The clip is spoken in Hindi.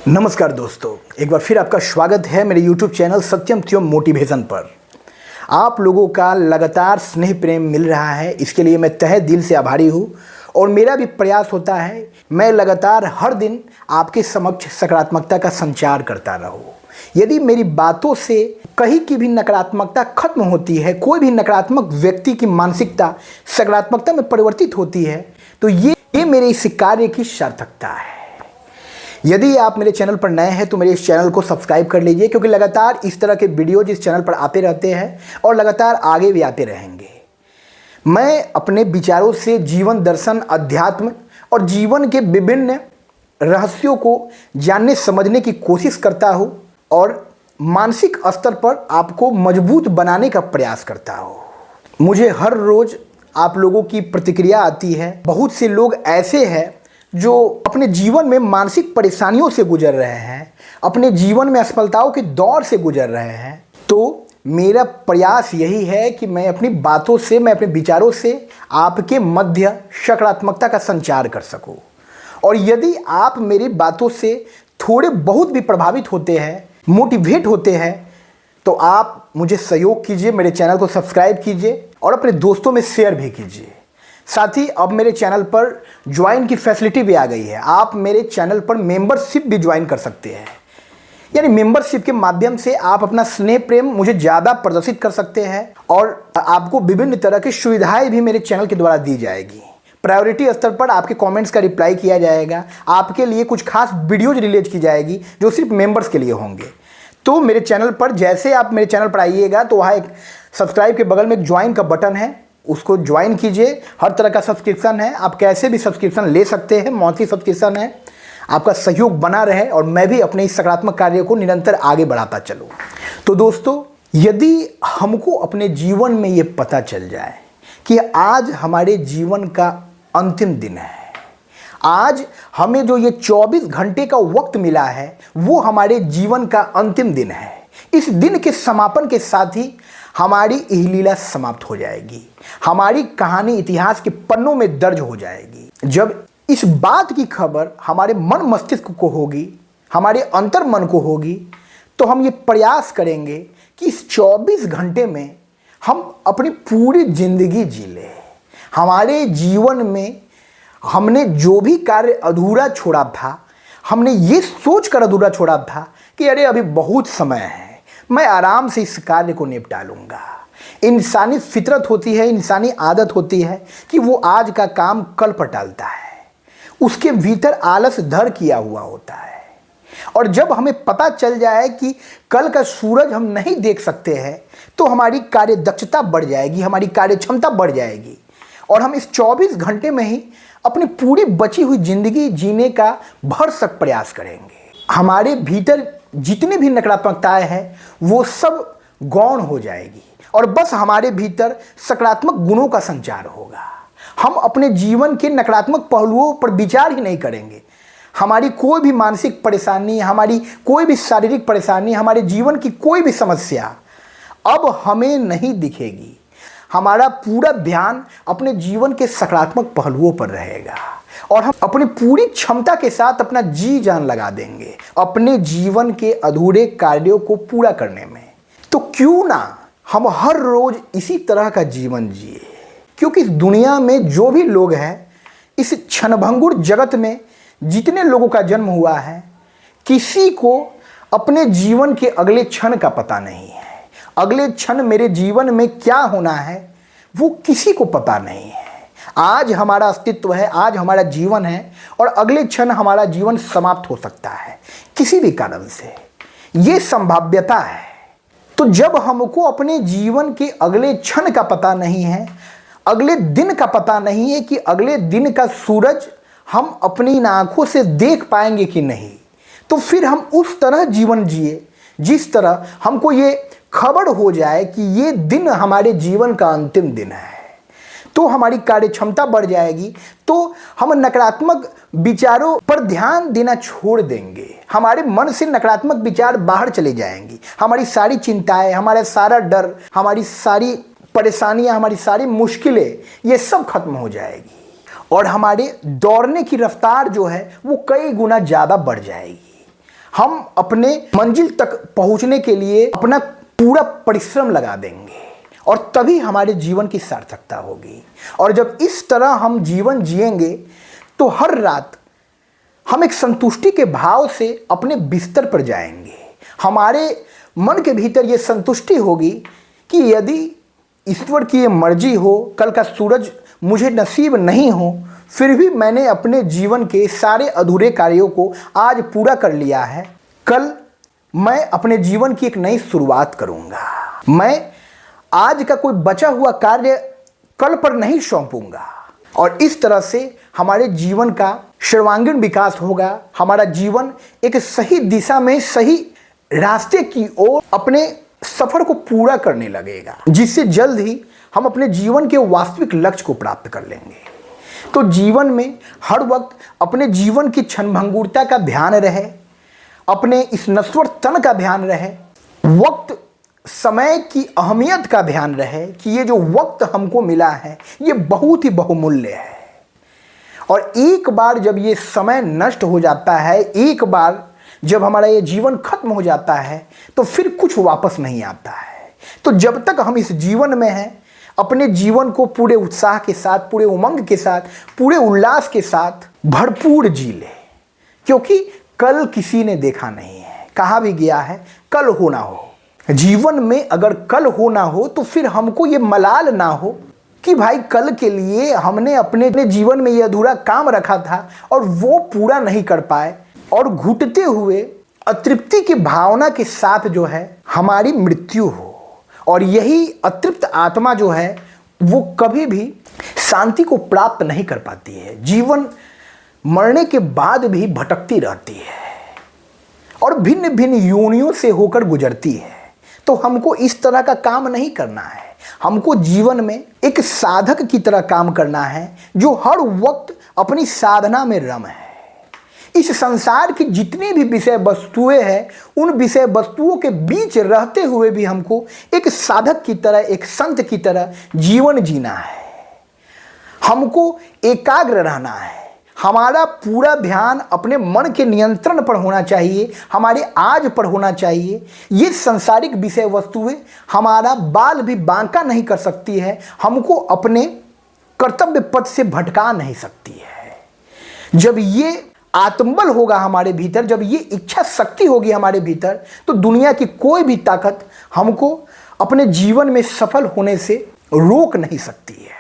नमस्कार दोस्तों, एक बार फिर आपका स्वागत है मेरे YouTube चैनल सत्यम त्योम मोटिवेशन पर। आप लोगों का लगातार स्नेह प्रेम मिल रहा है, इसके लिए मैं तहे दिल से आभारी हूँ। और मेरा भी प्रयास होता है मैं लगातार हर दिन आपके समक्ष सकारात्मकता का संचार करता रहूँ। यदि मेरी बातों से कहीं की भी नकारात्मकता खत्म होती है, कोई भी नकारात्मक व्यक्ति की मानसिकता सकारात्मकता में परिवर्तित होती है, तो ये मेरे इस कार्य की सार्थकता है। यदि आप मेरे चैनल पर नए हैं तो मेरे इस चैनल को सब्सक्राइब कर लीजिए, क्योंकि लगातार इस तरह के वीडियोज इस चैनल पर आते रहते हैं और लगातार आगे भी आते रहेंगे। मैं अपने विचारों से जीवन दर्शन, अध्यात्म और जीवन के विभिन्न रहस्यों को जानने समझने की कोशिश करता हूँ और मानसिक स्तर पर आपको मजबूत बनाने का प्रयास करता हूँ। मुझे हर रोज़ आप लोगों की प्रतिक्रिया आती है। बहुत से लोग ऐसे हैं जो अपने जीवन में मानसिक परेशानियों से गुजर रहे हैं, अपने जीवन में असफलताओं के दौर से गुजर रहे हैं। तो मेरा प्रयास यही है कि मैं अपनी बातों से, मैं अपने विचारों से आपके मध्य सकारात्मकता का संचार कर सकूं। और यदि आप मेरी बातों से थोड़े बहुत भी प्रभावित होते हैं, मोटिवेट होते हैं, तो आप मुझे सहयोग कीजिए, मेरे चैनल को सब्सक्राइब कीजिए और अपने दोस्तों में शेयर भी कीजिए। साथ ही अब मेरे चैनल पर ज्वाइन की फैसिलिटी भी आ गई है। आप मेरे चैनल पर मेंबरशिप भी ज्वाइन कर सकते हैं। यानी मेंबरशिप के माध्यम से आप अपना स्नेह प्रेम मुझे ज़्यादा प्रदर्शित कर सकते हैं और आपको विभिन्न तरह की सुविधाएं भी मेरे चैनल के द्वारा दी जाएगी। प्रायोरिटी स्तर पर आपके कमेंट्स का रिप्लाई किया जाएगा। आपके लिए कुछ खास वीडियोज रिलीज की जाएगी जो सिर्फ मेंबर्स के लिए होंगे। तो मेरे चैनल पर जैसे आप मेरे चैनल पर आइएगा तो वहाँ एक सब्सक्राइब के बगल में एक ज्वाइन का बटन है, उसको ज्वाइन कीजिए। हर तरह का सब्सक्रिप्शन है, आप कैसे भी सब्सक्रिप्शन ले सकते हैं, मंथली सब्सक्रिप्शन है। आपका सहयोग बना रहे और मैं भी अपने इस सकारात्मक कार्य को निरंतर आगे बढ़ाता चलूँ। तो दोस्तों, यदि हमको अपने जीवन में ये पता चल जाए कि आज हमारे जीवन का अंतिम दिन है, आज हमें जो ये 24 घंटे का वक्त मिला है वो हमारे जीवन का अंतिम दिन है। इस दिन के समापन के साथ ही हमारी यह लीला समाप्त हो जाएगी, हमारी कहानी इतिहास के पन्नों में दर्ज हो जाएगी। जब इस बात की खबर हमारे मन मस्तिष्क को होगी, हमारे अंतर मन को होगी, तो हम ये प्रयास करेंगे कि इस 24 घंटे में हम अपनी पूरी जिंदगी जी लें। हमारे जीवन में हमने जो भी कार्य अधूरा छोड़ा था, हमने ये सोच कर अधूरा छोड़ा था कि अरे अभी बहुत समय है, मैं आराम से इस कार्य को निपटा लूँगा। इंसानी फितरत होती है, इंसानी आदत होती है कि वो आज का काम कल पर टालता है। उसके भीतर आलस धर किया हुआ होता है। और जब हमें पता चल जाए कि कल का सूरज हम नहीं देख सकते हैं, तो हमारी कार्य दक्षता बढ़ जाएगी, हमारी कार्य क्षमता बढ़ जाएगी और हम इस 24 घंटे में ही अपनी पूरी बची हुई जिंदगी जीने का भरसक प्रयास करेंगे। हमारे भीतर जितनी भी नकारात्मकताएं हैं वो सब गौण हो जाएगी और बस हमारे भीतर सकारात्मक गुणों का संचार होगा। हम अपने जीवन के नकारात्मक पहलुओं पर विचार ही नहीं करेंगे। हमारी कोई भी मानसिक परेशानी, हमारी कोई भी शारीरिक परेशानी, हमारे जीवन की कोई भी समस्या अब हमें नहीं दिखेगी। हमारा पूरा ध्यान अपने जीवन के सकारात्मक पहलुओं पर रहेगा और हम अपनी पूरी क्षमता के साथ अपना जी जान लगा देंगे अपने जीवन के अधूरे कार्यों को पूरा करने में। तो क्यों ना हम हर रोज इसी तरह का जीवन जिए, क्योंकि इस दुनिया में जो भी लोग हैं, इस क्षणभंगुर जगत में जितने लोगों का जन्म हुआ है, किसी को अपने जीवन के अगले क्षण का पता नहीं है। अगले क्षण मेरे जीवन में क्या होना है वो किसी को पता नहीं है। आज हमारा अस्तित्व है, आज हमारा जीवन है और अगले क्षण हमारा जीवन समाप्त हो सकता है किसी भी कारण से। ये संभाव्यता है। तो जब हमको अपने जीवन के अगले क्षण का पता नहीं है, अगले दिन का पता नहीं है कि अगले दिन का सूरज हम अपनी आंखों से देख पाएंगे कि नहीं, तो फिर हम उस तरह जीवन जिए जिस तरह हमको ये खबर हो जाए कि ये दिन हमारे जीवन का अंतिम दिन है। तो हमारी कार्य क्षमता बढ़ जाएगी, तो हम नकारात्मक विचारों पर ध्यान देना छोड़ देंगे। हमारे मन से नकारात्मक विचार बाहर चले जाएंगी। हमारी सारी चिंताएं, हमारा सारा डर, हमारी सारी परेशानियां, हमारी सारी मुश्किलें, ये सब खत्म हो जाएगी और हमारे दौड़ने की रफ्तार जो है वो कई गुना ज़्यादा बढ़ जाएगी। हम अपने मंजिल तक पहुंचने के लिए अपना पूरा परिश्रम लगा देंगे और तभी हमारे जीवन की सार्थकता होगी। और जब इस तरह हम जीवन जिएंगे तो हर रात हम एक संतुष्टि के भाव से अपने बिस्तर पर जाएंगे। हमारे मन के भीतर ये संतुष्टि होगी कि यदि ईश्वर की ये मर्जी हो, कल का सूरज मुझे नसीब नहीं हो, फिर भी मैंने अपने जीवन के सारे अधूरे कार्यों को आज पूरा कर लिया है। कल मैं अपने जीवन की एक नई शुरुआत करूंगा। मैं आज का कोई बचा हुआ कार्य कल पर नहीं सौंपूंगा। और इस तरह से हमारे जीवन का सर्वांगीण विकास होगा। हमारा जीवन एक सही दिशा में, सही रास्ते की ओर अपने सफर को पूरा करने लगेगा, जिससे जल्द ही हम अपने जीवन के वास्तविक लक्ष्य को प्राप्त कर लेंगे। तो जीवन में हर वक्त अपने जीवन की क्षणभंगुरता का ध्यान रहे, अपने इस नश्वर तन का ध्यान रहे, वक्त समय की अहमियत का ध्यान रहे कि ये जो वक्त हमको मिला है ये बहुत ही बहुमूल्य है। और एक बार जब ये समय नष्ट हो जाता है, एक बार जब हमारा ये जीवन खत्म हो जाता है तो फिर कुछ वापस नहीं आता है। तो जब तक हम इस जीवन में हैं, अपने जीवन को पूरे उत्साह के साथ, पूरे उमंग के साथ, पूरे उल्लास के साथ भरपूर जी ले, क्योंकि कल किसी ने देखा नहीं है। कहा भी गया है कल हो ना हो। जीवन में अगर कल हो ना हो तो फिर हमको ये मलाल ना हो कि भाई कल के लिए हमने अपने जीवन में ये अधूरा काम रखा था और वो पूरा नहीं कर पाए, और घुटते हुए अतृप्ति की भावना के साथ जो है हमारी मृत्यु हो। और यही अतृप्त आत्मा जो है वो कभी भी शांति को प्राप्त नहीं कर पाती है। जीवन मरने के बाद भी भटकती रहती है और भिन्न भिन्न योनियों से होकर गुजरती है। तो हमको इस तरह का काम नहीं करना है। हमको जीवन में एक साधक की तरह काम करना है जो हर वक्त अपनी साधना में रम है। इस संसार की जितनी भी विषय वस्तुएं हैं, उन विषय वस्तुओं के बीच रहते हुए भी हमको एक साधक की तरह, एक संत की तरह जीवन जीना है। हमको एकाग्र रहना है। हमारा पूरा ध्यान अपने मन के नियंत्रण पर होना चाहिए, हमारे आज पर होना चाहिए। ये संसारिक विषय वस्तुएं हमारा बाल भी बांका नहीं कर सकती है, हमको अपने कर्तव्य पथ से भटका नहीं सकती है। जब ये आत्मबल होगा हमारे भीतर, जब ये इच्छा शक्ति होगी हमारे भीतर, तो दुनिया की कोई भी ताकत हमको अपने जीवन में सफल होने से रोक नहीं सकती है।